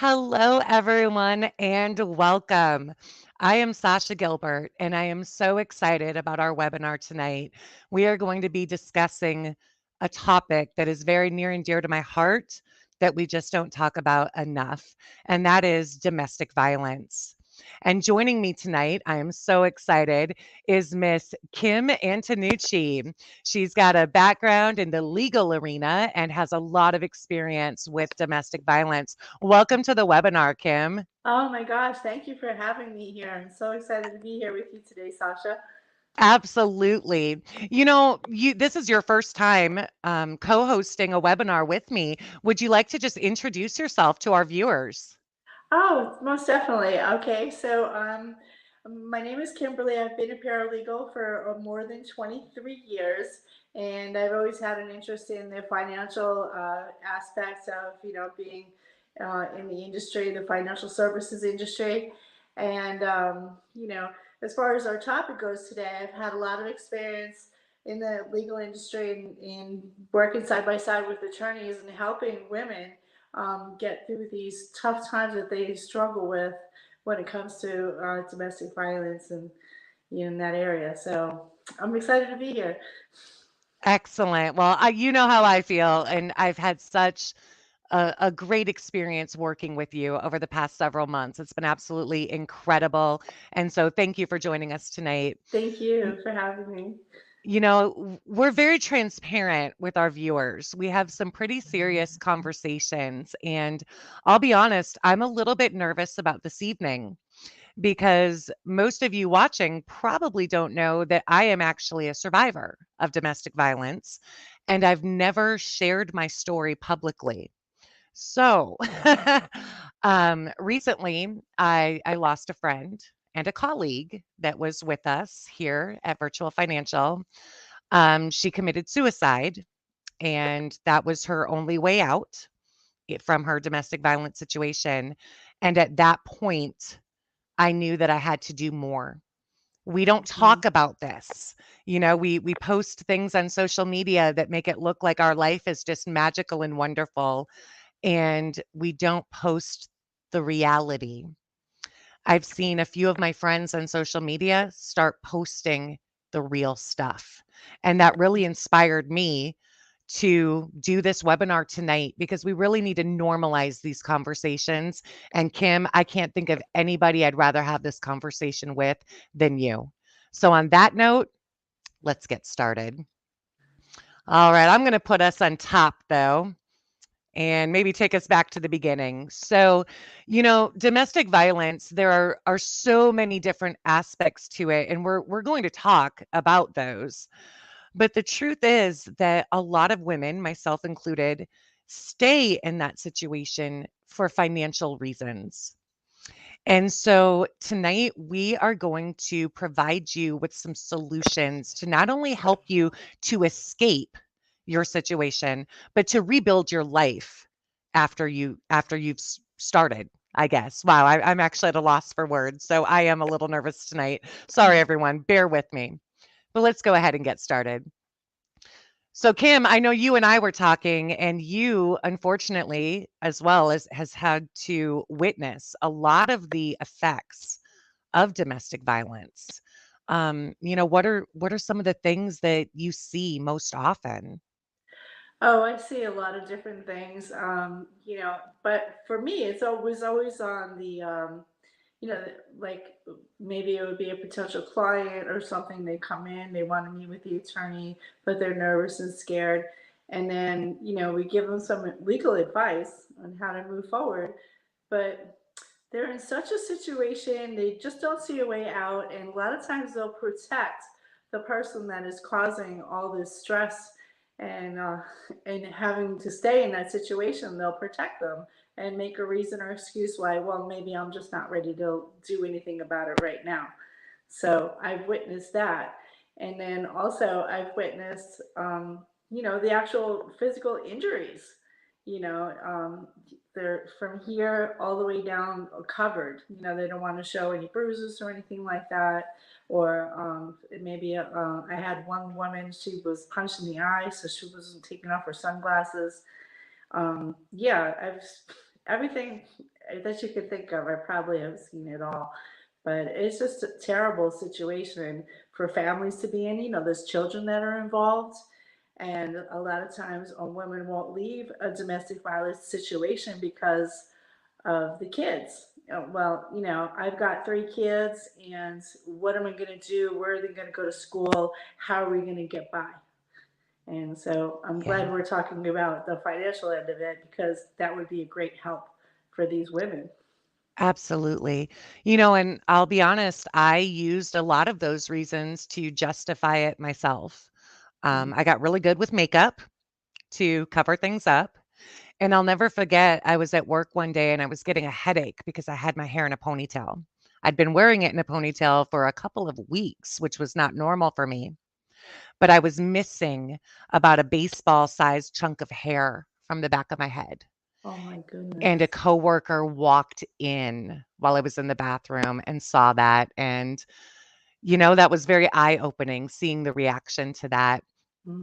Hello, everyone, and welcome. I am Sasha Gilbert, and I am so excited about our webinar tonight. We are going to be discussing a topic that is very near and dear to my heart that we just don't talk about enough, and that is domestic violence. And joining me tonight, I am so excited, is Miss Kim Antonucci. She's got a background in the legal arena and has a lot of experience with domestic violence. Welcome to the webinar, Kim. Oh my gosh, thank you for having me here. I'm so excited to be here with you today, Sasha. Absolutely. This is your first time co-hosting a webinar with me. Would you like to just introduce yourself to our viewers? Oh, most definitely. Okay, my name is Kimberly. I've been a paralegal for more than 23 years, and I've always had an interest in the financial aspects of, being in the industry, the financial services industry. And, as far as our topic goes today, I've had a lot of experience in the legal industry in working side by side with attorneys and helping women get through these tough times that they struggle with when it comes to domestic violence and in that area. So I'm excited to be here. Excellent. Well, you know how I feel, and I've had such a great experience working with you over the past several months. It's been absolutely incredible. And so thank you for joining us tonight. Thank you for having me. We're very transparent with our viewers. We have some pretty serious conversations. And I'll be honest, I'm a little bit nervous about this evening because most of you watching probably don't know that I am actually a survivor of domestic violence and I've never shared my story publicly. So, recently, I lost a friend and a colleague that was with us here at Virtual Financial. She committed suicide, and that was her only way out from her domestic violence situation. And at that point, I knew that I had to do more. We don't Mhm. talk about this. We post things on social media that make it look like our life is just magical and wonderful, and we don't post the reality. I've seen a few of my friends on social media start posting the real stuff. And that really inspired me to do this webinar tonight because we really need to normalize these conversations. And Kim, I can't think of anybody I'd rather have this conversation with than you. So, on that note, let's get started. All right, I'm going to put us on top though and maybe take us back to the beginning. So, domestic violence, there are so many different aspects to it, and we're going to talk about those. But the truth is that a lot of women, myself included, stay in that situation for financial reasons. And so tonight we are going to provide you with some solutions to not only help you to escape your situation, but to rebuild your life after you've started, I guess. Wow, I'm actually at a loss for words, so I am a little nervous tonight. Sorry, everyone, bear with me. But let's go ahead and get started. So Kim, I know you and I were talking, and you, unfortunately, as well as has had to witness a lot of the effects of domestic violence. What are some of the things that you see most often? Oh, I see a lot of different things, but for me, it's always on the, like maybe it would be a potential client or something. They come in, they want to meet with the attorney, but they're nervous and scared. And then, we give them some legal advice on how to move forward. But they're in such a situation, they just don't see a way out. And a lot of times they'll protect the person that is causing all this stress and having to stay in that situation. They'll protect them and make a reason or excuse why, well, maybe I'm just not ready to do anything about it right now. So I've witnessed that. And then also I've witnessed, the actual physical injuries. You know, um, they're from here all the way down covered. They don't want to show any bruises or anything like that. Or maybe I had one woman, she was punched in the eye, so she wasn't taking off her sunglasses. Yeah, everything that you could think of, I probably have seen it all. But it's just a terrible situation for families to be in. You know, there's children that are involved. And a lot of times, women won't leave a domestic violence situation because of the kids. Well, I've got 3 kids, and what am I going to do? Where are they going to go to school? How are we going to get by? And so I'm Yeah. glad we're talking about the financial end of it because that would be a great help for these women. Absolutely. And I'll be honest, I used a lot of those reasons to justify it myself. Mhm. I got really good with makeup to cover things up. And I'll never forget, I was at work one day and I was getting a headache because I had my hair in a ponytail. I'd been wearing it in a ponytail for a couple of weeks, which was not normal for me, but I was missing about a baseball sized chunk of hair from the back of my head. Oh my And a goodness. coworker walked in while I was in the bathroom and saw that. And, that was very eye opening seeing the reaction to that.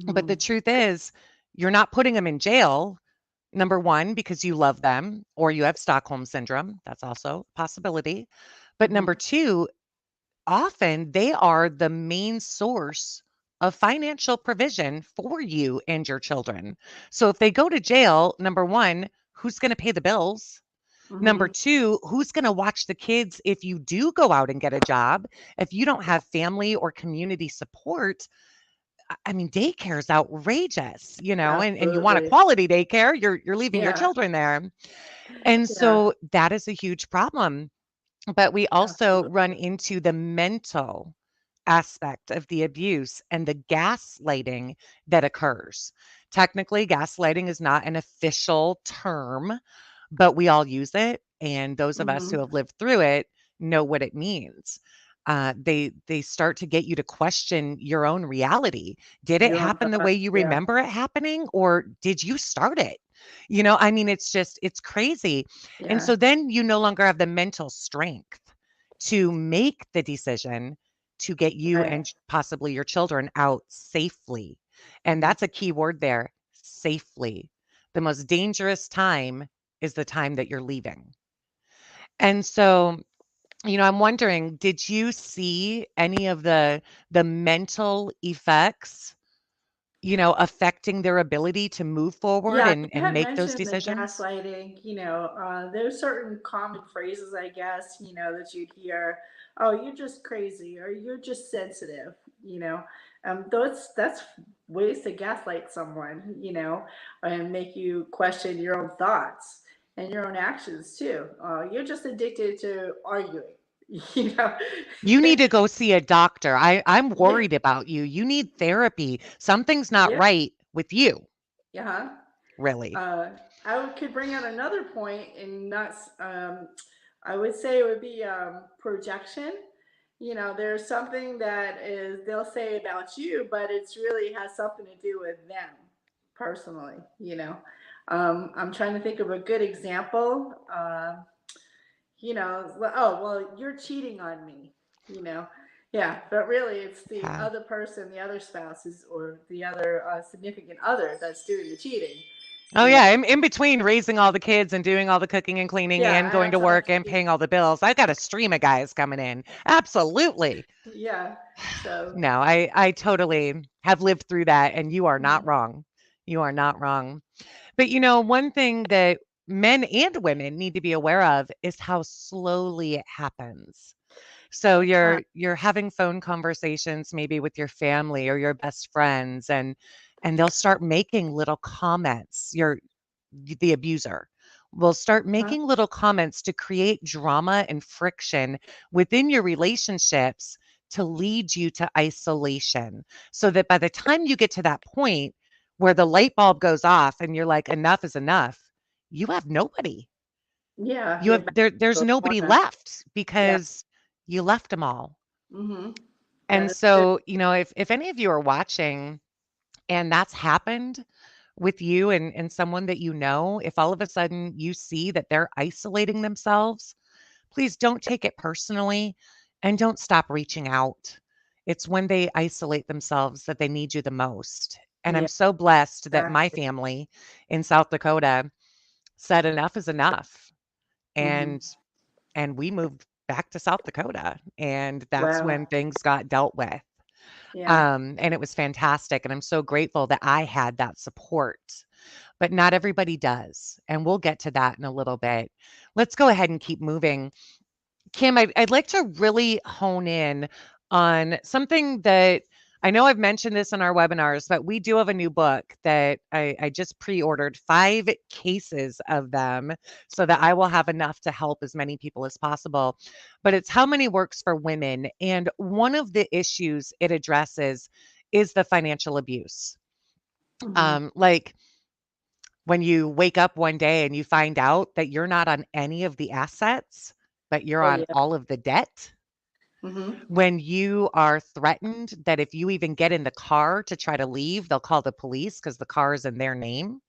But the Hmm. truth is, you're not putting them in jail. Number 1, because you love them or you have Stockholm syndrome. That's also a possibility. But Hmm. number 2, often they are the main source of financial provision for you and your children. So if they go to jail, number 1, who's going to pay the bills? Number Hmm. 2, who's going to watch the kids if you do go out and get a job? If you don't have family or community support, I mean, daycare is outrageous, and you want a Absolutely. quality daycare, you're leaving your Yeah. children there. And Yeah. so that is a huge problem. But we also run Absolutely. into the mental aspect of the abuse and the gaslighting that occurs. Technically, gaslighting is not an official term, but we all use it. And those of us who Hmm. have lived through it know what it means. They start to get you to question your own reality. Did it Your own happen the way thoughts. you Yeah. remember it happening, or did you start it? I mean, it's crazy. And Yeah. so then you no longer have the mental strength to make the decision to get you Right. and possibly your children out safely. And Mhm. that's a key word there, safely. The most dangerous time is the time that you're leaving. And so, I'm wondering, did you see any of the mental effects, affecting their ability to move forward Yeah, and you and had make those mentioned the decisions? gaslighting. There's certain common phrases, I guess, that you'd hear. Oh, you're just crazy, or you're just sensitive. You know, that's ways to gaslight someone. And make you question your own thoughts and your own actions too. You're just addicted to arguing. You know, You need to go see a doctor. I'm yeah, worried about you. You need therapy. Something's not yeah, right with you, yeah. really. Uh, could bring out another point, and not. I would say it would be projection. There's something that is they'll say about you, but it's really has something to do with them personally. I'm trying to think of a good example. Oh well, you're cheating on me. You know, yeah, but really it's the Yeah. other person, the other spouses, or the other significant other that's doing the cheating. Oh, You know, yeah, in between raising all the kids and doing all the cooking and cleaning yeah, and I going have to time work to and be. paying all the bills, I've got a stream of guys coming in. Absolutely. Yeah. So, No, I totally have lived through that, and you are not mhm. wrong. You are not wrong. But, one thing that men and women need to be aware of is how slowly it happens. So Yeah. you're having phone conversations maybe with your family or your best friends, and they'll start making little comments. The abuser will start Uh-huh. making little comments to create drama and friction within your relationships to lead you to isolation. So that by the time you get to that point where the light bulb goes off and you're like, enough is enough, you have nobody. Yeah. You You're have back there's to the nobody corner. left Yeah. because you left them all. Hmm. That And is true. so, if any of you are watching and that's happened with you and someone that you know, if all of a sudden you see that they're isolating themselves, please don't take it personally and don't stop reaching out. It's when they isolate themselves that they need you the most. And I'm Yeah. so blessed that my Exactly. family in South Dakota said enough is enough. Mhm. And we moved back to South Dakota, and that's Wow. when things got dealt with. Yeah. And it was fantastic, and I'm so grateful that I had that support. But not everybody does, and we'll get to that in a little bit. Let's go ahead and keep moving. Kim, I'd like to really hone in on something that I know I've mentioned this in our webinars, but we do have a new book that I just pre-ordered 5 cases of them so that I will have enough to help as many people as possible. But it's How Money Works for Women. And one of the issues it addresses is the financial abuse. Mhm. Like when you wake up one day and you find out that you're not on any of the assets, but you're Oh, on yeah. all of the debt. Mhm. When you are threatened that if you even get in the car to try to leave, they'll call the police because the car is in their name.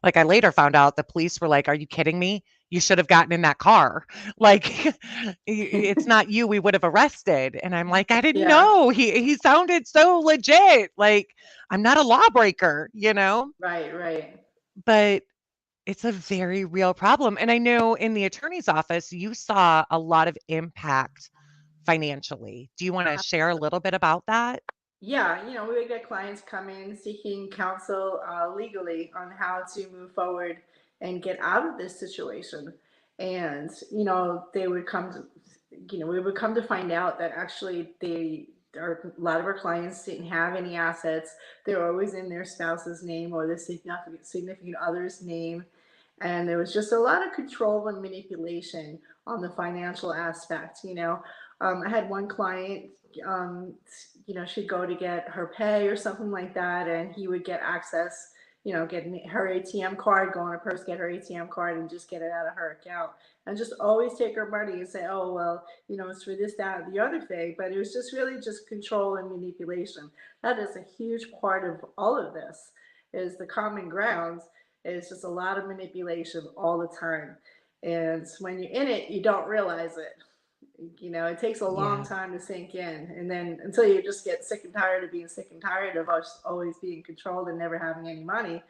Like, I later found out the police were like, "Are you kidding me? You should have gotten in that car. Like, it's not you we would have arrested." And I'm like, "I didn't Yeah. know. He sounded so legit. Like, I'm not a lawbreaker, you know?" Right, right. But it's a very real problem. And I know in the attorney's office, you saw a lot of impact financially. Do you want to share a little bit about that? Yeah, we would get clients come in seeking counsel legally on how to move forward and get out of this situation. And, they would come to, we would come to find out that actually a lot of our clients didn't have any assets. They were always in their spouse's name or their significant other's name. And there was just a lot of control and manipulation on the financial aspect. I had one client, um, she'd go to get her pay or something like that, and he would get access, get her ATM card, go in her purse, get her ATM card, and just get it out of her account, and just always take her money and say, "Oh well, it's for this, that, or the other thing." But it was just really just control and manipulation. That is a huge part of all of this. Is the common ground is just a lot of manipulation all the time. And when you're in it, you don't realize it. It takes a long Yeah. time to sink in. And then until you just get sick and tired of being sick and tired of us always being controlled and never having any money,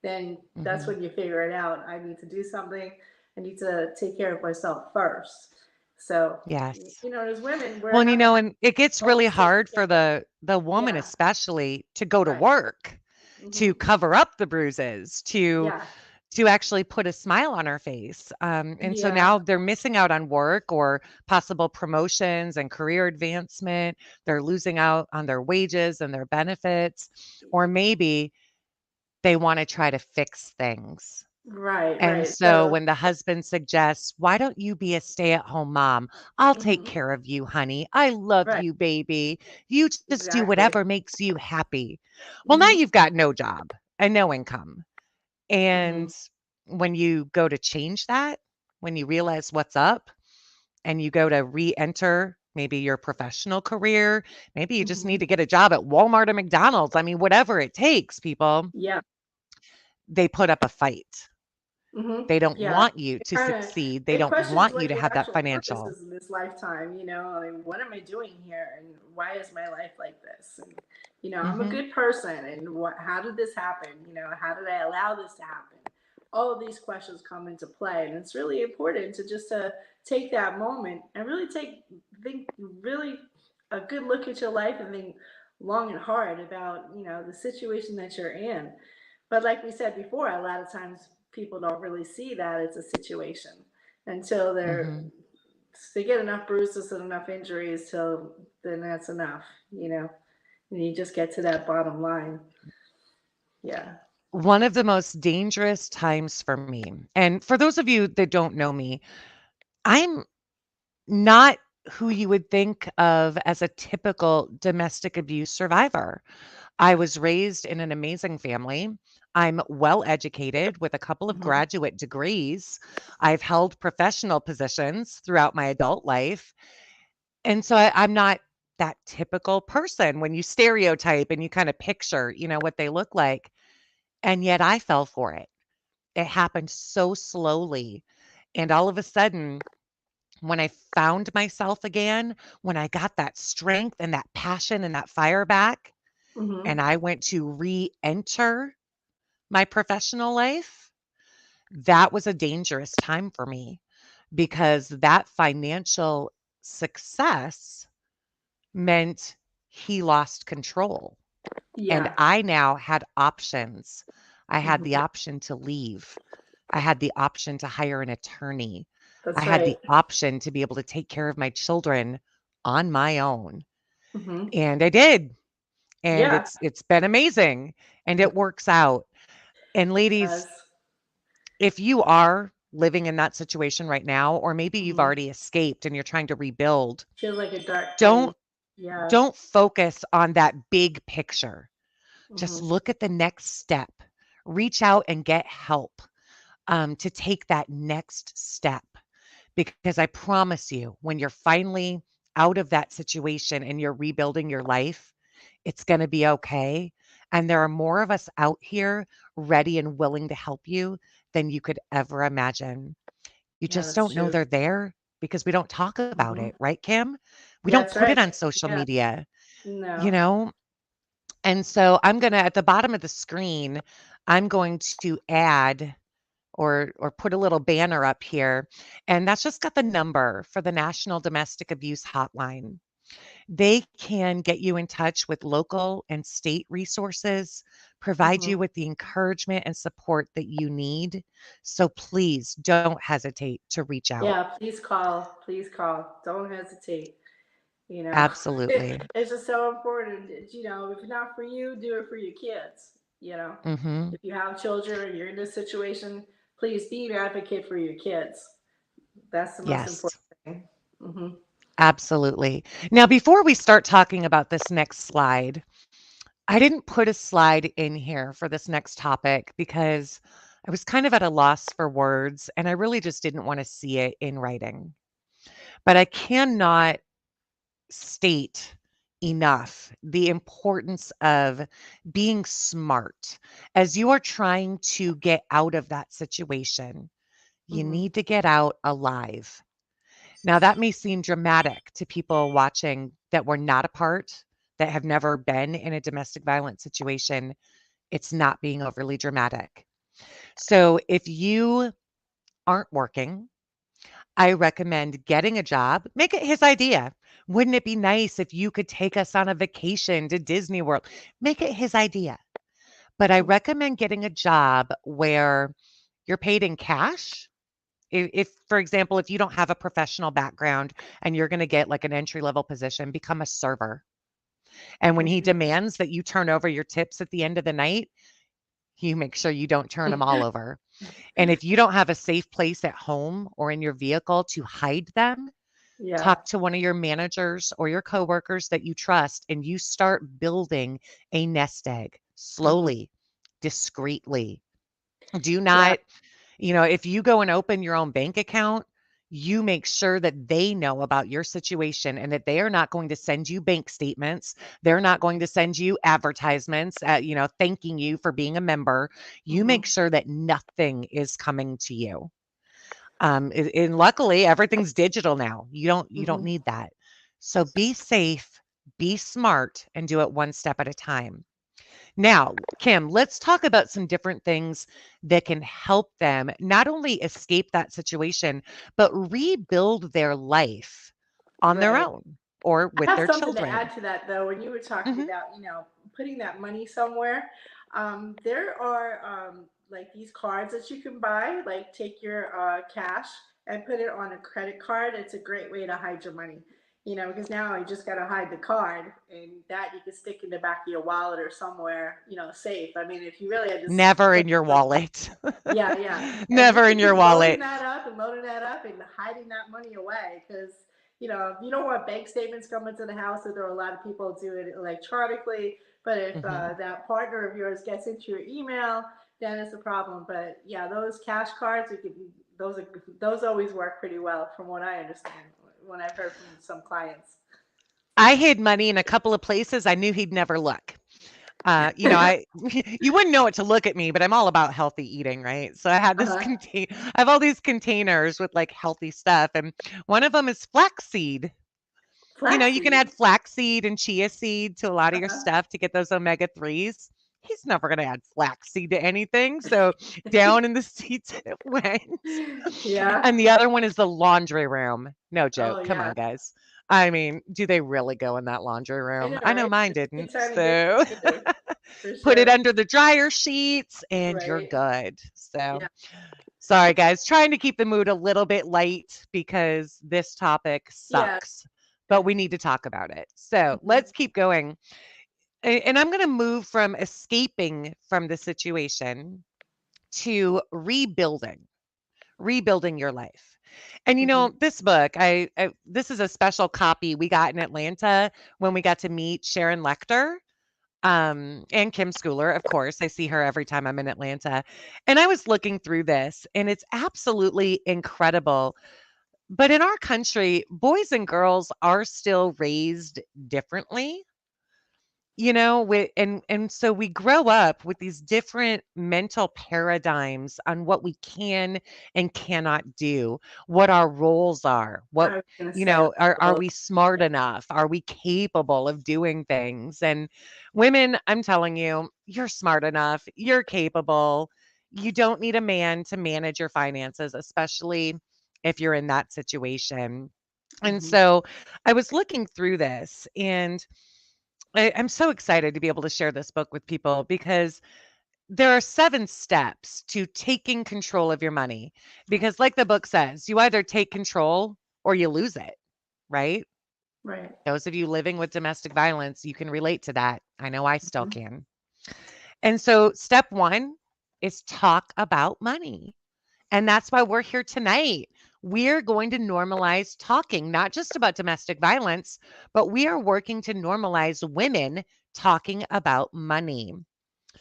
then that's Mhm. when you figure it out. I need to do something. I need to take care of myself first. So, Yes. as women, Well, we're and, not it gets really always taken hard care for of. the woman Yeah, especially to go to right. work, to Hmm. cover up the bruises, Yeah, to actually put a smile on her face. And so yeah, now they're missing out on work or possible promotions and career advancement. They're losing out on their wages and their benefits, or maybe they want to try to fix things. right, And right. so So, when the husband suggests, "Why don't you be a stay-at-home mom? I'll take mhm, care of you, honey. I love right, you, baby. You just do exactly. whatever makes you happy." Well, now Hmm. you've got no job and no income. Hmm. And when you go to change that, when you realize what's up and you go to re-enter maybe your professional career, maybe you just need Hmm. to get a job at Walmart or McDonald's. I mean, whatever it takes, people, Yeah. they put up a fight. Hmm. They don't Yeah. want you It to kind of succeed. They it don't questions want you what to your have that actual purpose financial. is in this lifetime. Like, what am I doing here, and why is my life like this? And I'm a Mhm. good person, and what? How did this happen? How did I allow this to happen? All of these questions come into play, and it's really important to just take that moment and really think really a good look at your life and think long and hard about the situation that you're in. But like we said before, a lot of times people don't really see that it's a situation until Mhm. they get enough bruises and enough injuries till then that's enough. And you just get to that bottom line. Yeah. One of the most dangerous times for me, and for those of you that don't know me, I'm not who you would think of as a typical domestic abuse survivor. I was raised in an amazing family. I'm well educated with a couple of Hmm. graduate degrees. I've held professional positions throughout my adult life. And so I'm not that typical person when you stereotype and you kind of picture, what they look like. And yet I fell for it. It happened so slowly. And all of a sudden, when I found myself again, when I got that strength and that passion and that fire back, and Hmm. I went to re enter my professional life, that was a dangerous time for me because that financial success meant he lost control. And Yeah. I now had options. I had the Mhm. option to leave. I had the option to hire an attorney. I That's had right. the option to be able to take care of my children on my own. Mhm. And I did. And Yeah, it's been amazing and it works out. And it ladies, does. if you are living in that situation right now, or maybe you've Mhm. already escaped and you're trying to rebuild, Feels like a dark place. don't Yeah. don't focus on that big picture. Just Mhm. look at the next step. Reach out and get help to take that next step. Because I promise you, when you're finally out of that situation and you're rebuilding your life, it's going to be okay. And there are more of us out here ready and willing to help you than you could ever imagine. You Yeah, just that's don't know true. they're there because we don't talk about Mhm. it, right, Kim? We don't That's put it right. on social Yeah. media, you No. know? And so I'm going to, at the bottom of the screen, I'm going to add or put a little banner up here, and that's just got the number for the National Domestic Abuse Hotline. They can get you in touch with local and state resources, provide Mhm. you with the encouragement and support that you need. So please don't hesitate to reach out. Yeah, please call. Please call. Don't hesitate. You know, Absolutely. it's just so important. If not for you, do it for your kids. Mhm. If you have children and you're in this situation, please be an advocate for your kids. That's the most Yes. important thing. Hmm. Absolutely. Now, before we start talking about this next slide, I didn't put a slide in here for this next topic because I was kind of at a loss for words and I really just didn't want to see it in writing. But I cannot state enough the importance of being smart as you are trying to get out of that situation. You Hmm. need to get out alive. Now, that may seem dramatic to people watching that were not a part, that have never been in a domestic violence situation. It's not being overly dramatic. So, if you aren't working, I recommend getting a job. Make it his idea. Wouldn't it be nice if you could take us on a vacation to Disney World? Make it his idea. But I recommend getting a job where you're paid in cash. If, for example, if you don't have a professional background and you're going to get like an entry level position, become a server. And when he Hmm. demands that you turn over your tips at the end of the night, you make sure you don't turn them all over. And if you don't have a safe place at home or in your vehicle to hide them, Yeah. talk to one of your managers or your coworkers that you trust and you start building a nest egg Hmm. slowly, discreetly. Do Yeah. not, if you go and open your own bank account, you make sure that they know about your situation and that they are not going to send you bank statements. They're not going to send you advertisements, thanking you for being a member. You Hmm. make sure that nothing is coming to you. And luckily, everything's digital now. You don't Hmm. need that. So be safe, be smart, and do it one step at a time. Now, Kim, let's talk about some different things that can help them not only escape that situation, but rebuild their life on their Right. own or I with have their something to add children. to that though. When you were talking Mhm. about, putting that money somewhere, there are like these cards that you can buy, like take your cash and put it on a credit card. It's a great way to hide your money, because now you just got to hide the card and that you can stick in the back of your wallet or somewhere, safe. I mean, if you really had to Never put in your wallet. yeah, yeah. And Never just to in your keep loading wallet. that up and loading that up and hiding that money away. Because, you don't want bank statements coming to the house. So there are a lot of people do it electronically. But if Mhm. that partner of yours gets into your email, then it's a problem. But yeah, those cash cards, those always work pretty well, from what I understand. When I've heard from some clients. I hid money in a couple of places I knew he'd never look. I you wouldn't know it to look at me, but I'm all about healthy eating, right? So I had this Uh-huh. contain I have all these containers with like healthy stuff, and one of them is flaxseed. You can Flaxseed. add flaxseed and chia seed to a lot of your Uh-huh. stuff to get those omega 3s. he's never going to add flaxseed to anything. So down in the seats it went. Yeah. And the other one is the laundry room. No joke. Oh, Come yeah. on, guys. I mean, do they really go in that laundry I room? know, I know right? mine It's a big didn't. time to get So together, for put it sure. under the dryer sheets and you're Right. good. So Yeah. sorry, guys. Trying to keep the mood a little bit light because this topic Yeah. sucks, but we need to talk about it. So Mhm. let's keep going. And I'm going to move from escaping from the situation to rebuilding your life. And Mhm. this book, I this is a special copy we got in Atlanta when we got to meet Sharon Lecter and Kim Schooler, of course. I see her every time I'm in Atlanta. And I was looking through this, and it's absolutely incredible. But in our country, boys and girls are still raised differently. And so we grow up with these different mental paradigms on what we can and cannot do, what our roles are, I was gonna say are roles. we smart Yeah. enough? Are we capable of doing things? And women, I'm telling you, you're smart enough, you're capable. You don't need a man to manage your finances, especially if you're in that situation. And Mhm. so I was looking through this and I'm so excited to be able to share this book with people because there are 7 steps to taking control of your money. Because, like the book says, you either take control or you lose it, right? Right. Those of you living with domestic violence, you can relate to that. I know I still Mhm. can. And so, step 1 is talk about money. And that's why we're here tonight. We're going to normalize talking, not just about domestic violence, but we are working to normalize women talking about money.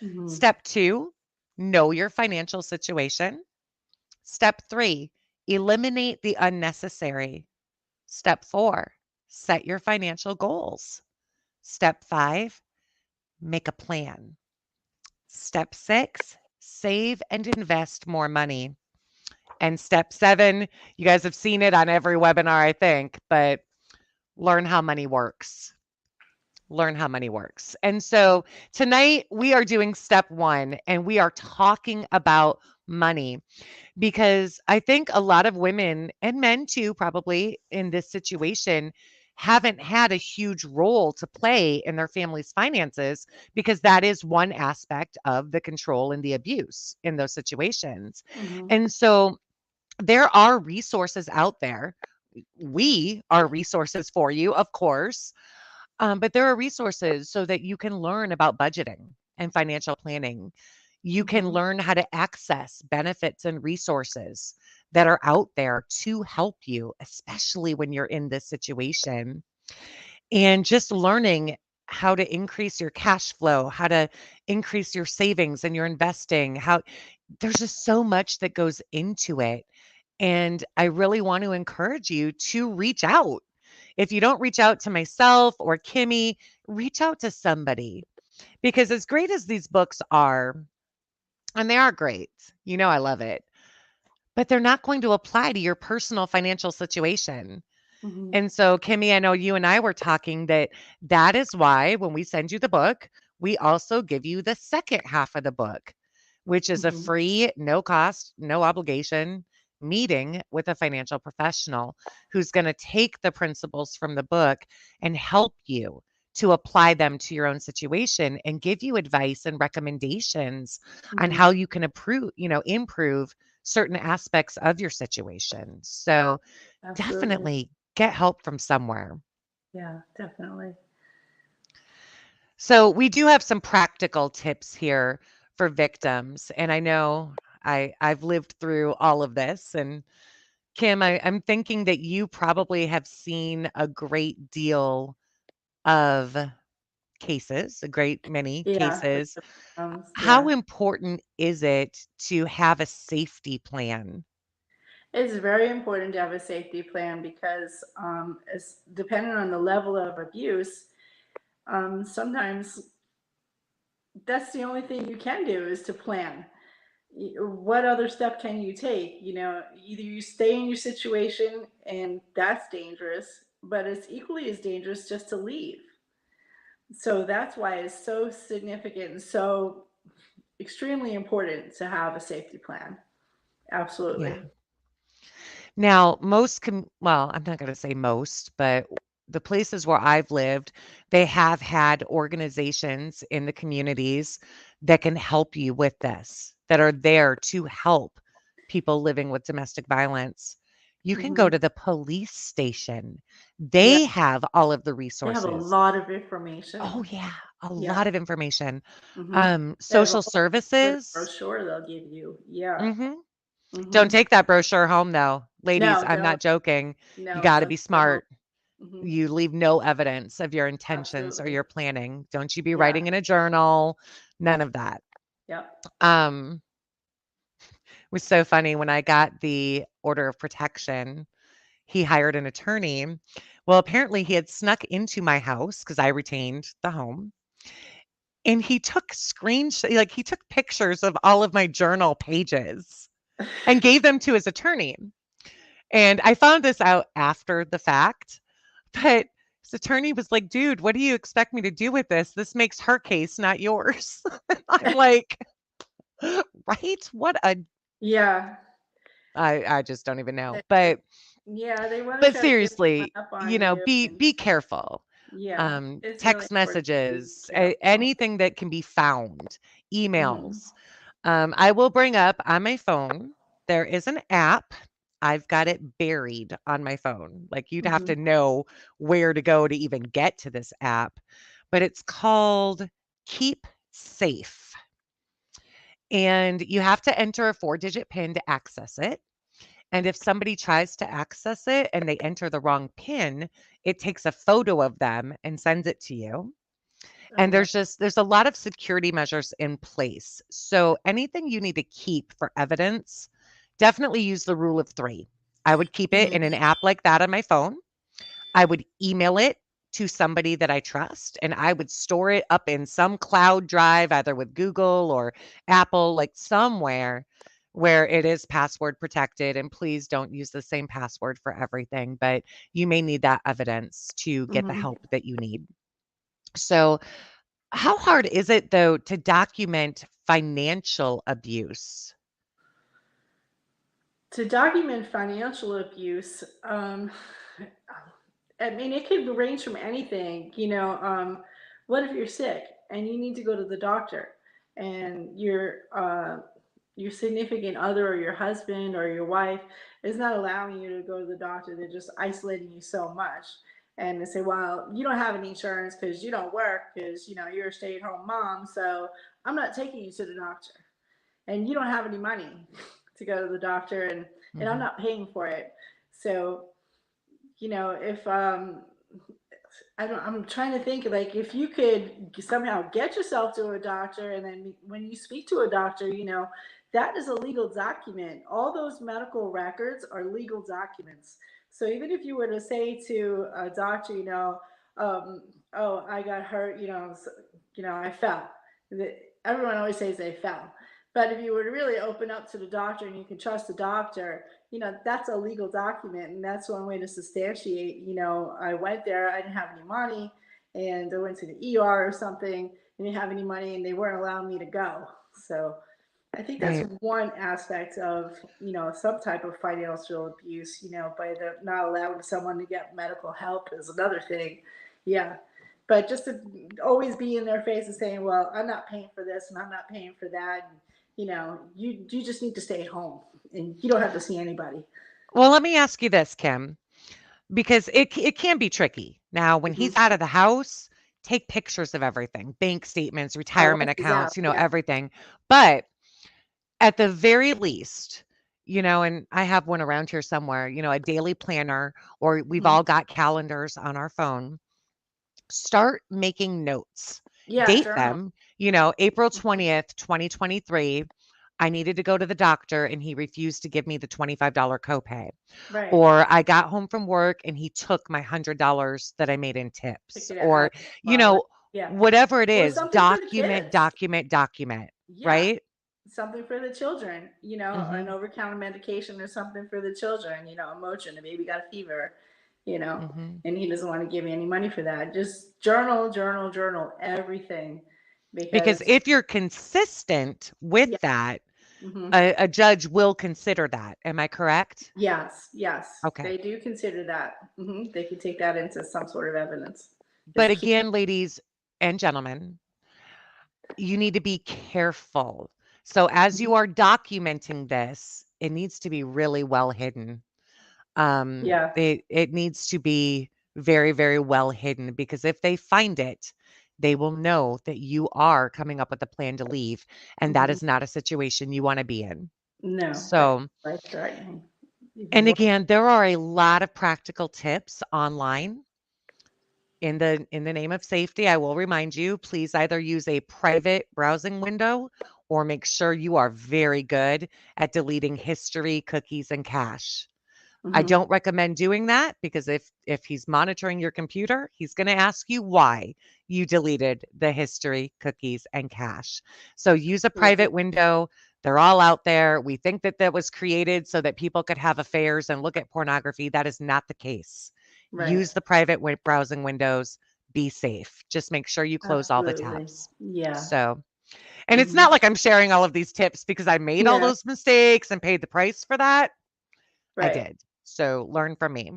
Mhm. Step 2, know your financial situation. Step 3, eliminate the unnecessary. Step 4, set your financial goals. Step 5, make a plan. Step 6, save and invest more money. And step 7, you guys have seen it on every webinar, I think, but learn how money works. Learn how money works. And so tonight we are doing step 1 and we are talking about money because I think a lot of women and men too, probably in this situation, haven't had a huge role to play in their family's finances because that is one aspect of the control and the abuse in those situations. Mhm. And so there are resources out there. We are resources for you, of course, but there are resources so that you can learn about budgeting and financial planning. You can Mhm. learn how to access benefits and resources that are out there to help you, especially when you're in this situation. And just learning how to increase your cash flow, how to increase your savings and your investing, how there's just so much that goes into it. And I really want to encourage you to reach out. If you don't reach out to myself or Kimmy, reach out to somebody because as great as these books are, and they are great, I love it, but they're not going to apply to your personal financial situation. Mhm. And so, Kimmy, I know you and I were talking that is why when we send you the book, we also give you the second half of the book, which is a Mhm. free, no cost, no obligation meeting with a financial professional who's going to take the principles from the book and help you to apply them to your own situation and give you advice and recommendations on Mhm. how you can improve certain aspects of your situation. So, Absolutely. definitely get help from somewhere. Yeah, definitely. So, we do have some practical tips here for victims, and I know I've lived through all of this. And Kim, I'm thinking that you probably have seen a great deal of cases, a great many Yeah, for cases. sure. How Yeah. important is it to have a safety plan? It's very important to have a safety plan because it's depending on the level of abuse, sometimes that's the only thing you can do is to plan. What other step can you take? Either you stay in your situation and that's dangerous, but it's equally as dangerous just to leave. So that's why it's so significant and so extremely important to have a safety plan. Yeah. Absolutely. Now, well, I'm not going to say most, but the places where I've lived, they have had organizations in the communities that can help you with this, that are there to help people living with domestic violence. You can go Hmm. to the police station. Yeah, They have all of the they have a resources. lot of information. Oh, yeah, a Yeah. lot of information. Hmm. They have a Social whole sort of services. brochure they'll give you. Yeah. Mhm. Don't Hmm. take that brochure home, though. Ladies, No, I'm don't. not joking. You No, gotta don't be take it home. smart. Hmm. You leave no evidence of your intentions or Absolutely. your planning. Don't you be Yeah. writing in a journal, none of that. Yep. Um, it was so funny when I got the order of protection, he hired an attorney. Well, apparently he had snuck into my house because I retained the home, and he took he took pictures of all of my journal pages and gave them to his attorney. And I found this out after the fact, but his attorney was like, "Dude, what do you expect me to do with this? This makes her case, not yours." I'm like, "Right? What a Yeah. I just don't even know." They, yeah, they want to But try to get one seriously, up on you, and be careful. yeah, it's really Text important to be messages, careful. anything that can be found, Hmm. emails. I will bring up on my phone, there is an app. I've got it buried on my phone. Like you'd have Hmm. to know where to go to even get to this app, but it's called Keep Safe. And you have to enter a 4-digit PIN to access it. And if somebody tries to access it and they enter the wrong PIN, it takes a photo of them and sends it to you. And Okay. there's a lot of security measures in place. So anything you need to keep for evidence, definitely use the rule of 3. I would keep it in Hmm. an app like that on my phone. I would email it to somebody that I trust, and I would store it up in some cloud drive, either with Google or Apple, like somewhere where it is password protected. And please don't use the same password for everything, but you may need that evidence to get the Hmm. help that you need. So, how hard is it though to document financial abuse? To document financial abuse, I mean, it could range from anything. What if you're sick and you need to go to the doctor, and your significant other or your husband or your wife is not allowing you to go to the doctor? They're just isolating you so much. And they say, well, you don't have any insurance because you don't work, because you're a stay-at-home mom, so I'm not taking you to the doctor, and you don't have any money to go to the doctor, and I'm Mhm. not paying for it. So, if I'm trying to think, like, if you could somehow get yourself to a doctor, and then when you speak to a doctor, that is a legal document. All those medical records are legal documents. So even if you were to say to a doctor, um, oh, I got hurt, I fell. Everyone always says they fell. But if you were to really open up to the doctor and you can trust the doctor, that's a legal document. And that's one way to substantiate, I went there, I didn't have any money, and I went to the ER or something, and didn't have any money, and they weren't allowing me to go. So I think that's Right. one aspect of, some type of financial abuse, by the not allowing someone to get medical help is another thing. Yeah. But just to always be in their face and saying, well, I'm not paying for this and I'm not paying for that. And, you just need to stay at home, and you don't have to see anybody. Well, let me ask you this, Kim. Because it can be tricky. Now, when Hmm. he's out of the house, take pictures of everything, bank statements, Oh, retirement once he's out. accounts, Yeah. everything. But at the very least, and I have one around here somewhere, a daily planner, or we've Hmm. all got calendars on our phone. Start making notes. Yeah. Date Journal. them, April Hmm. 20th, 2023. I needed to go to the doctor and he refused to give me the $25 copay. Right. Or I got home from work and he took my $100 that I made in Pick tips, it out or, of you the wallet. know, Yeah. whatever it Or is, something for the document, kids. document, document, Yeah. right? Something for the children, an Mhm. over-counter medication or something for the children, Motrin, the baby got a fever. you know, Mhm. and he doesn't want to give me any money for that. Just journal, journal, journal everything Because because if you're consistent with yeah. that, Hmm. a judge will consider that. Am I correct? Yes, yes, Okay. they do consider that. They can take that into some sort of evidence. But Just keep. again, ladies and gentlemen, you need to be careful. So as Mhm. you are documenting this, it needs to be really well hidden. Yeah. It needs to be very, very well hidden because if they find it, they will know that you are coming up with a plan to leave, and that Hmm. is not a situation you wanna be in. No, that's So life threatening. Even and worse. again, there are a lot of practical tips online. In the name of safety, I will remind you, please either use a private browsing window or make sure you are very good at deleting history, cookies, and cache. I Hmm. don't recommend doing that because if he's monitoring your computer, he's going to ask you why you deleted the history, cookies, and cache. So use a Absolutely. private window. They're all out there. We think that that was created so that people could have affairs and look at pornography. That is not the case. Right. Use the private browsing windows. Be safe. Just make sure you close all the Absolutely. tabs. Yeah. So, and it's Hmm. not like I'm sharing all of these tips because I made all Yeah. those mistakes and paid the price for that. I Right. did. So learn from me.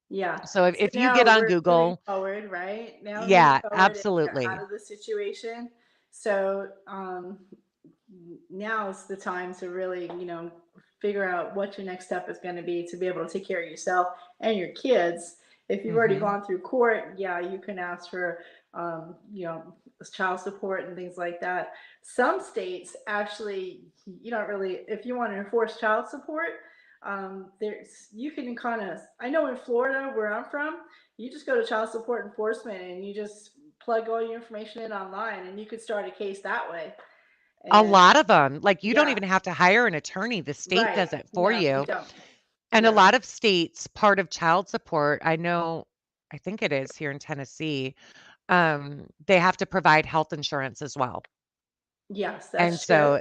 Yeah. So So if you get now on we're moving Google, forward, right? Now we're moving yeah, forward and you're out absolutely. of the situation. So now is the time to really, figure out what your next step is going to be to be able to take care of yourself and your kids. If you've already Mhm. gone through court, yeah, you can ask for, child support and things like that. Some states actually, you don't really, if you want to enforce child support, there's you can kind of. I know in Florida, where I'm from, you just go to child support enforcement and you just plug all your information in online, and you could start a case that way. A And lot of them, like, you don't yeah, even have to hire an attorney, the state right. does it for No, you you, don't. and a Yeah. lot of states, part of child support, I know I think it is here in Tennessee, they have to provide health insurance as well, Yes, and that's true. so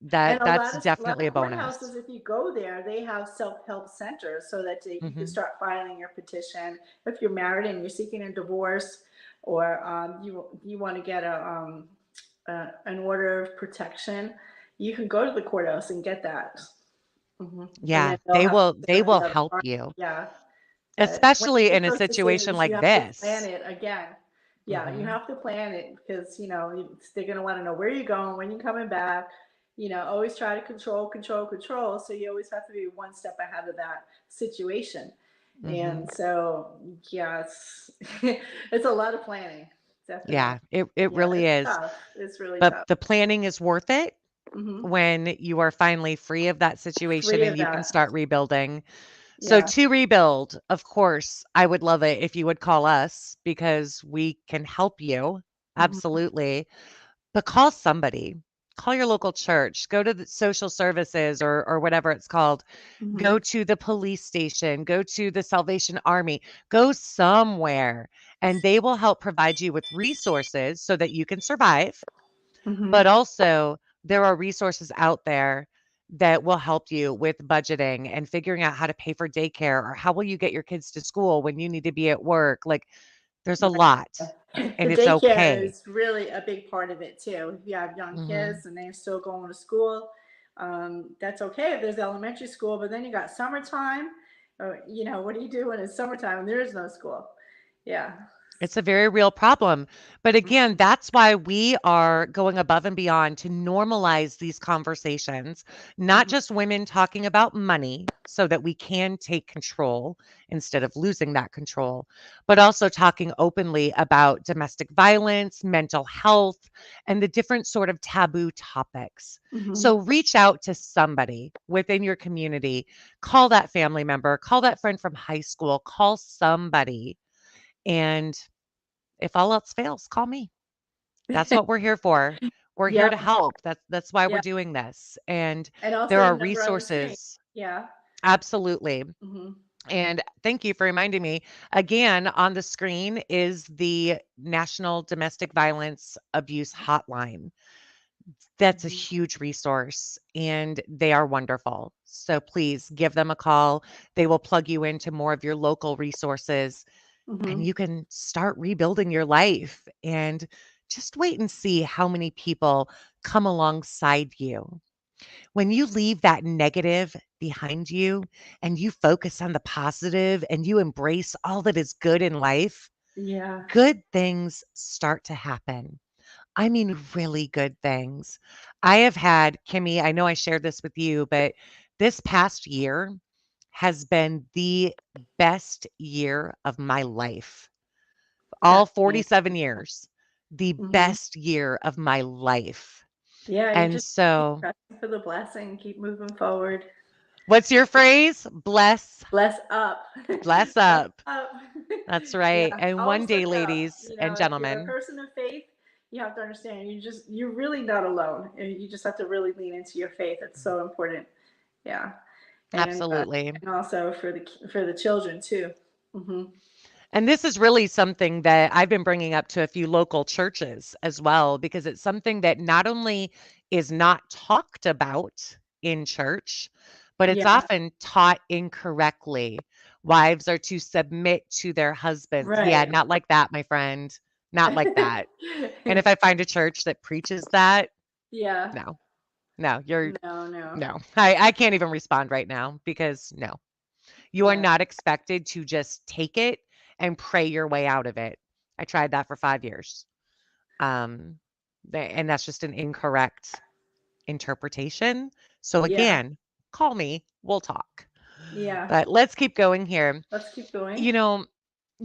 And that's a lot definitely of a bonus. courthouses, if you go there, they have self-help centers so that you can Mhm. start filing your petition. If you're married and you're seeking a divorce, or you want to get an order of protection, you can go to the courthouse and get that. And then Yeah, they'll have to they serve the will other help party. you, Yeah. But when especially you make in a those situation decisions, you like have to plan this. it again. Yeah, you Mhm. have to plan it because they're gonna want to know where you're going, when you're coming back. Always try to control, control, control. So you always have to be one step ahead of that situation. Mhm. And so, yeah, it's it's a lot of planning, definitely. Yeah, it Yeah, really it's is. tough. It's really But tough. the planning is worth it Hmm. when you are finally free of that situation Free and of you can that. start rebuilding. So Yeah. to rebuild, of course, I would love it if you would call us because we can help you. Hmm. Absolutely. But call somebody. Call your local church. Go to the social services or whatever it's called. Hmm. Go to the police station. Go to the Salvation Army. Go somewhere and they will help provide you with resources so that you can survive, Hmm. but also, there are resources out there that will help you with budgeting and figuring out how to pay for daycare or how will you get your kids to school when you need to be at work. Like, there's a lot, The and it's daycare okay. is really a big part of it too. If you have young Mhm. kids and they're still going to school, that's okay if there's elementary school, but then you got summertime. What do you do when it's summertime and there is no school? Yeah. It's a very real problem. But again, Mhm. that's why we are going above and beyond to normalize these conversations, not Mhm. just women talking about money so that we can take control instead of losing that control, but also talking openly about domestic violence, mental health, and the different sort of taboo topics. Mhm. So reach out to somebody within your community, call that family member, call that friend from high school, call somebody. And if all else fails, call me. That's what we're here for. We're here to Yep. help. That's why we're Yep. doing this. And And there also the are number on the screen. resources. Yeah. Absolutely. Mhm. And thank you for reminding me. Again, on the screen is the National Domestic Violence Abuse Hotline. That's a Mhm. huge resource and they are wonderful. So please give them a call. They will plug you into more of your local resources and Mhm. you can start rebuilding your life and just wait and see how many people come alongside you. When you leave that negative behind you and you focus on the positive and you embrace all that is good in life, Yeah. good things start to happen. I mean, really good things. I have had, Kimmy, I know I shared this with you, but this past year has been the best year of my life. All That's amazing. 47 years, the Mhm. best year of my life. Yeah, you And just keep so, pressing for the blessing, keep moving forward. what's your phrase? Bless up. Bless Bless up. up. That's Yeah, right. And one always day, look up. ladies You and know, if you're a gentlemen, person of faith, you have to understand you're really not alone. You just have to really lean into your faith. It's so important. Yeah. And absolutely. and also for the children too. Hmm. And this is really something that I've been bringing up to a few local churches as well, because it's something that not only is not talked about in church, but it's Yeah, often taught incorrectly. Wives are to submit to their husbands. Yeah, right. not like that, my friend. Not like that. And if I find a church that preaches that, Yeah. no, no, you're No, no. no. I can't even respond right now because no. You are Yeah. not expected to just take it and pray your way out of it. I tried that for 5 years. Um, and that's just an incorrect interpretation. So Yeah. again, call me, we'll talk. Yeah. But let's keep going here. Let's keep going. You know,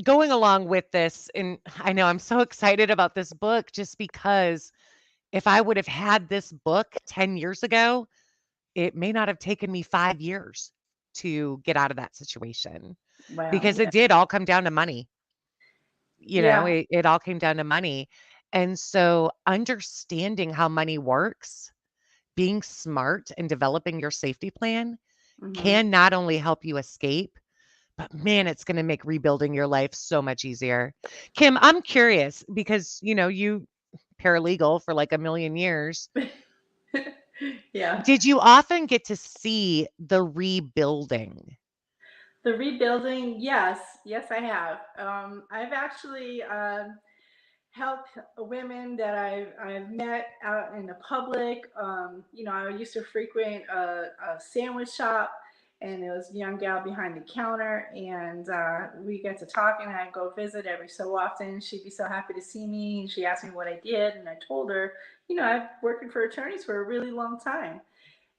going along with this, and I know I'm so excited about this book just because if I would have had this book 10 years ago, it may not have taken me 5 years to get out of that situation. Wow. Because it Yeah. did all come down to money, Yeah. it all came down to money, and so understanding how money works, being smart and developing your safety plan Hmm. can not only help you escape, but man, it's gonna make rebuilding your life so much easier. Kim, I'm curious because, you paralegal for like a million years. Yeah. Did you often get to see the rebuilding? The rebuilding, yes, yes, I have. I've actually helped women that I've met out in the public. I used to frequent a sandwich shop, and there was a young gal behind the counter, and we get to talking. And I go visit every so often. She'd be so happy to see me, and she asked me what I did, and I told her, I've working for attorneys for a really long time.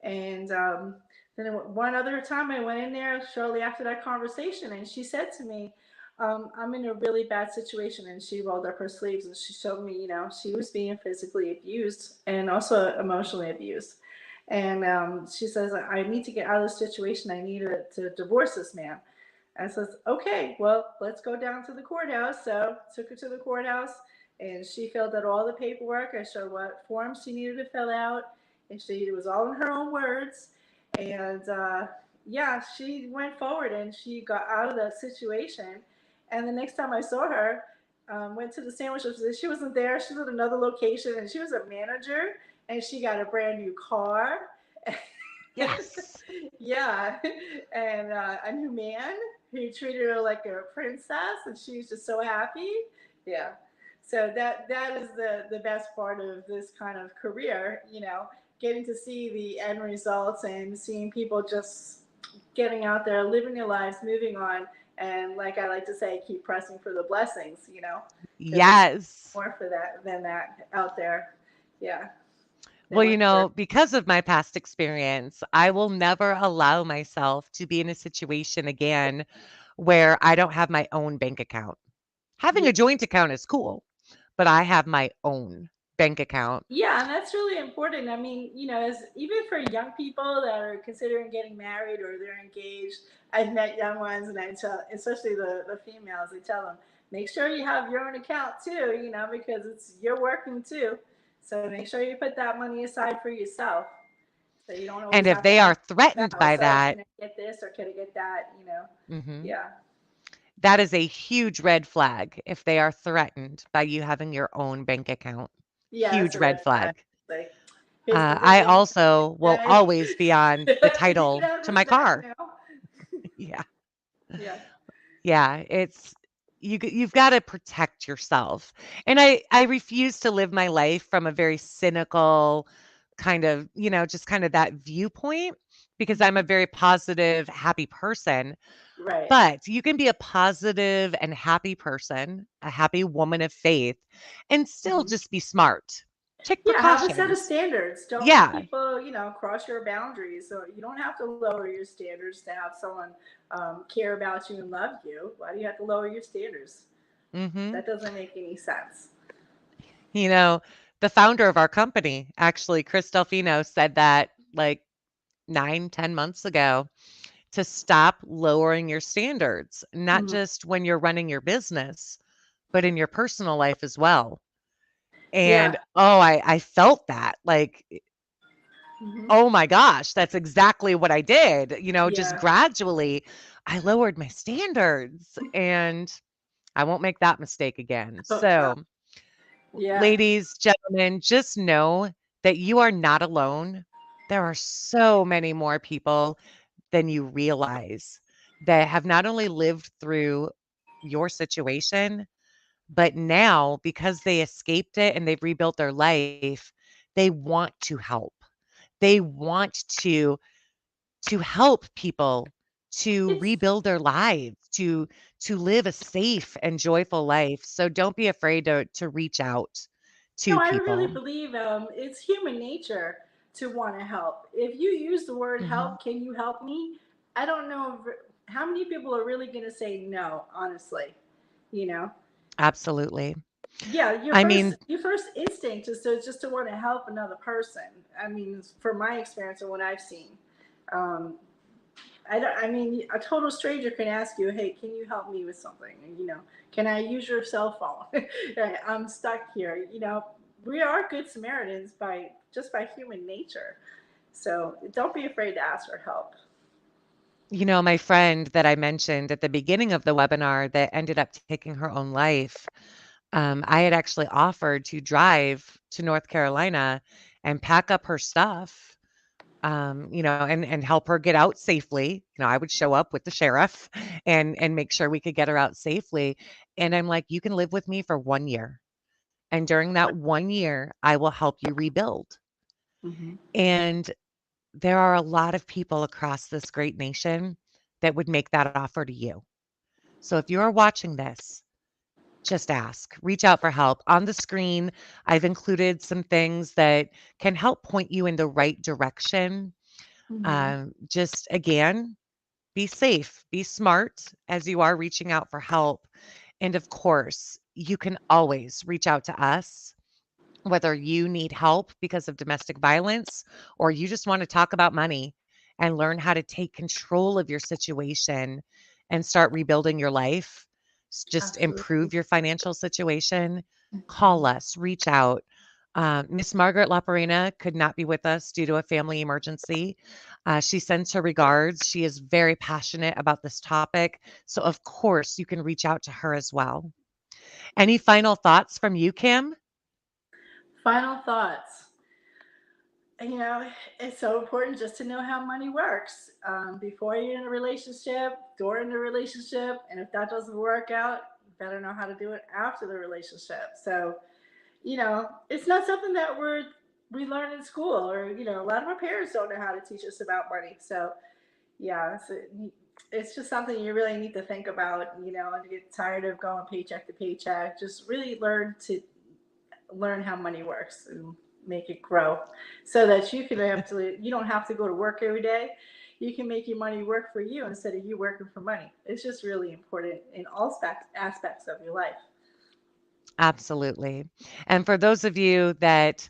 And then one other time I went in there shortly after that conversation, and she said to me, I'm in a really bad situation. And she rolled up her sleeves and she showed me, she was being physically abused and also emotionally abused. And she says, I need to get out of this situation. I need to divorce this man. I says, okay, well, let's go down to the courthouse. So took her to the courthouse and she filled out all the paperwork. I showed what forms she needed to fill out. And it was all in her own words. And yeah, she went forward and she got out of that situation. And the next time I saw her, went to the sandwich shop. She wasn't there. She was at another location and she was a manager and she got a brand new car. Yes. Yeah, and a new man who treated her like a princess, and she was just so happy. Yeah, so that is the best part of this kind of career. Getting to see the end results and seeing people just getting out there, living their lives, moving on, and like I like to say, keep pressing for the blessings. Because there's Yes. more for that than that out there. Yeah, Well, than what you're. because of my past experience, I will never allow myself to be in a situation again where I don't have my own bank account. Having Yeah. a joint account is cool, but I have my own bank account. Yeah, and that's really important. I mean, as even for young people that are considering getting married or they're engaged, I've met young ones, and I tell, especially the females, I tell them, make sure you have your own account too, because you're working too. So make sure you put that money aside for yourself, so you don't And always if have to they ask are threatened spouse, by oh, that, can I get this or can I get that. mhm, Yeah, that is a huge red flag if they are threatened by you having your own bank account. yeah, that's Huge a red red flag. flag. Like. Is the I building also will okay? always be on the You can title have to my respect car. now. Yeah. Yeah. Yeah, it's you've gotta protect yourself. And I refuse to live my life from a very cynical kind of, just kind of that viewpoint because I'm a Mhm. very positive, happy person. Right. But you can be a positive and happy person, a happy woman of faith, and still Mhm. just be smart. Take Yeah, have a set of precautions. standards. Don't let Yeah. people, cross your boundaries. So you don't have to lower your standards to have someone care about you and love you. Why do you have to lower your standards? Mhm. That doesn't make any sense. You know, the founder of our company, actually, Chris Delfino, said that like 9, 10 months ago to stop lowering your standards, not Mhm. just when you're running your business, but in your personal life as well. And Yeah. oh, I felt that like, Hmm. oh my gosh, that's exactly what I did. Just Yeah. gradually, I lowered my standards and I won't make that mistake again. Oh, no. So, Yeah. ladies, gentlemen, just know that you are not alone. There are so many more people than you realize that have not only lived through your situation, but now because they escaped it and they've rebuilt their life, they want to help. They want to help people to It's rebuild their lives, to live a safe and joyful life. So don't be afraid to reach out No, to I really people. believe it's human nature to want to help. If you use the word Mhm. help, can you help me? I don't know how many people are really going to say no, honestly. You know, Absolutely. yeah, I mean, your first instinct is to just to want to help another person. I mean, from my experience and what I've seen, um, I don't. I mean, a total stranger can ask you, "Hey, can you help me with something?" And, can I use your cell phone? I'm stuck here. We are good Samaritans by human nature. So don't be afraid to ask for help. my friend that I mentioned at the beginning of the webinar that ended up taking her own life, I had actually offered to drive to North Carolina and pack up her stuff, and help her get out safely. I would show up with the sheriff and make sure we could get her out safely. And I'm like, you can live with me for 1 year. And during that 1 year, I will help you rebuild. Hmm. And there are a lot of people across this great nation that would make that offer to you. So if you are watching this, just ask, reach out for help. On the screen, I've included some things that can help point you in the right direction. Hmm. Just again, be safe, be smart as you are reaching out for help. And of course, you can always reach out to us, whether you need help because of domestic violence or you just want to talk about money and learn how to take control of your situation and start rebuilding your life, just Absolutely. improve your financial situation, call Mhm. us, reach out. Miss Margaret Laparina could not be with us due to a family emergency. She sends her regards. She is very passionate about this topic. So, of course, you can reach out to her as well. Any final thoughts from you, Kim? Final thoughts. you know, it's so important just to know how money works before you're in a relationship, during the relationship, and if that doesn't work out, you better know how to do it after the relationship. So, it's not something that we learn in school, or a lot of our parents don't know how to teach us about money. So, yeah, it's just something you really need to think about. And you get tired of going paycheck to paycheck. Just really learn how money works and make it grow so that you don't have to go to work every day. You can make your money work for you instead of you working for money. It's just really important in all aspects of your life. Absolutely. And for those of you that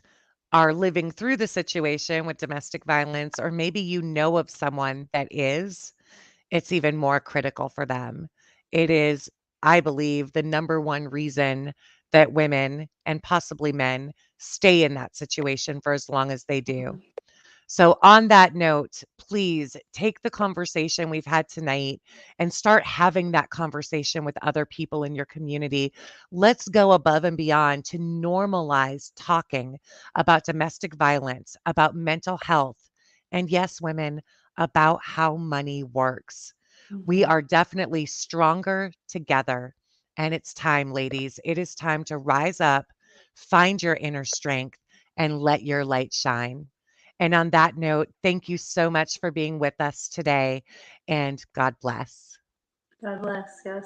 are living through the situation with domestic violence, or maybe you know of someone that is, it's even more critical for them. It is, I believe, the number one reason that women and possibly men stay in that situation for as long as they do. So, on that note, please take the conversation we've had tonight and start having that conversation with other people in your community. Let's go above and beyond to normalize talking about domestic violence, about mental health, and yes, women, about how money works. We Mhm. are definitely stronger together. And it's time, ladies. It is time to rise up, find your inner strength, and let your light shine. And on that note, thank you so much for being with us today, and God bless. God bless. Yes.